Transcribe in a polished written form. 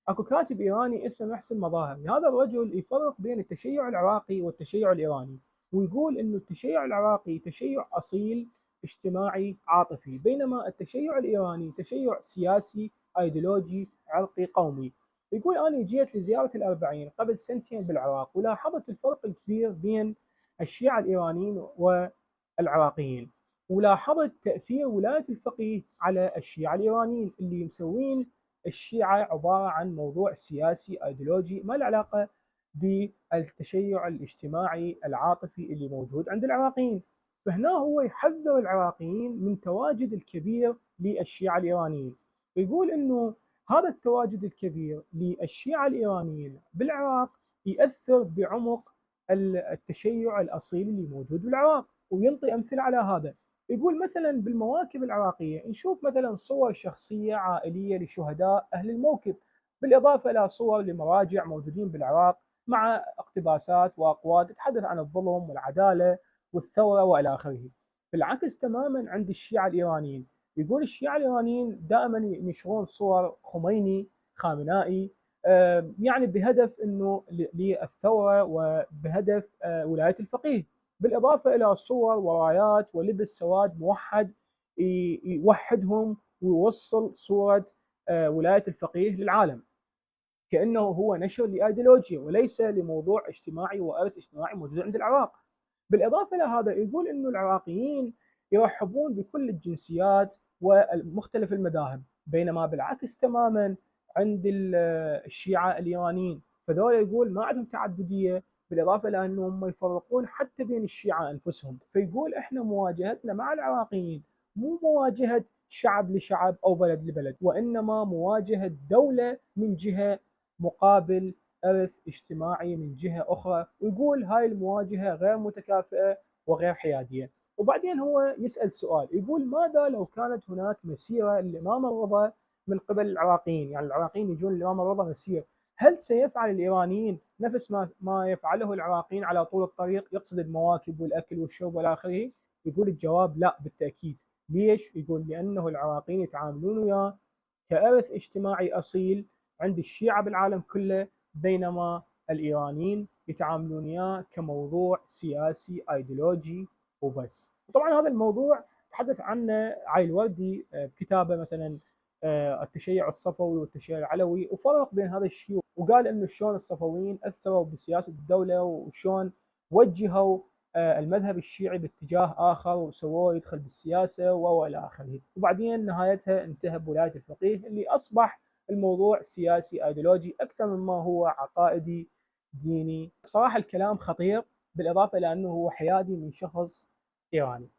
اكو كاتب ايراني اسمه محسن مظاهري، هذا الرجل يفرق بين التشيع العراقي والتشيع الايراني، ويقول انه التشيع العراقي تشيع اصيل اجتماعي عاطفي، بينما التشيع الايراني تشيع سياسي ايديولوجي عرقي قومي. يقول انا جيت لزياره الأربعين قبل سنتين بالعراق، ولاحظت الفرق الكبير بين الشيعة الايرانيين والعراقيين، ولاحظت تاثير ولايه الفقيه على الشيعة الايرانيين اللي مسوين الشيعة عبارة عن موضوع سياسي ايديولوجي ما له علاقة بالتشيع الاجتماعي العاطفي اللي موجود عند العراقيين. فهنا هو يحذر العراقيين من تواجد الكبير للشيعة الإيرانيين، ويقول أنه هذا التواجد الكبير للشيعة الإيرانيين بالعراق يأثر بعمق التشيع الأصيل اللي موجود بالعراق، وينطي أمثلة على هذا. يقول مثلا بالمواكب العراقية نشوف مثلا صور شخصية عائلية لشهداء أهل الموكب، بالإضافة إلى صور لمراجع موجودين بالعراق مع اقتباسات وأقوال تتحدث عن الظلم والعدالة والثورة وإلى آخره. بالعكس تماما عند الشيعة الإيرانيين، يقول الشيعة الإيرانيين دائما ينشرون صور خميني خامنائي، يعني بهدف أنه للثورة وبهدف ولاية الفقيه، بالإضافة إلى صور ورايات ولبس سواد موحد يوحدهم ويوصل صورة ولاية الفقيه للعالم، كأنه هو نشر لأيديولوجيا وليس لموضوع اجتماعي وإرث اجتماعي موجود عند العراق. بالإضافة إلى هذا يقول أنه العراقيين يرحبون بكل الجنسيات ومختلف المذاهب، بينما بالعكس تماما عند الشيعة الإيرانيين، فذول يقول ما عندهم تعددية، بالإضافة إلى أنهم يفرقون حتى بين الشيعة أنفسهم. فيقول إحنا مواجهتنا مع العراقيين مو مواجهة شعب لشعب أو بلد لبلد، وإنما مواجهة دولة من جهة مقابل إرث اجتماعي من جهة أخرى، ويقول هاي المواجهة غير متكافئة وغير حيادية. وبعدين هو يسأل سؤال، يقول ماذا لو كانت هناك مسيرة للإمام الرضا من قبل العراقيين، يعني العراقيين يجون للإمام الرضا مسير، هل سيفعل الإيرانيين نفس ما يفعله العراقيين على طول الطريق، يقصد المواكب والأكل والشرب والى آخره؟ يقول الجواب لا بالتأكيد. ليش؟ يقول لأنه العراقيين يتعاملون وياه كإرث اجتماعي أصيل عند الشيعة بالعالم كله، بينما الإيرانيين يتعاملون وياه كموضوع سياسي أيديولوجي وبس. وطبعا هذا الموضوع تحدث عنه علي الوردي بكتابه مثلا التشيع الصفوي والتشيع العلوي، وفرق بين هذا الشيء، وقال انه شلون الصفويين اثروا بسياسه الدوله وشلون وجهوا المذهب الشيعي باتجاه اخر وسووه يدخل بالسياسه والى اخره، وبعدين نهايتها انتهى بولايه الفقيه اللي اصبح الموضوع سياسي ايديولوجي اكثر مما هو عقائدي ديني. بصراحه الكلام خطير، بالاضافه الى انه هو حيادي من شخص ايراني.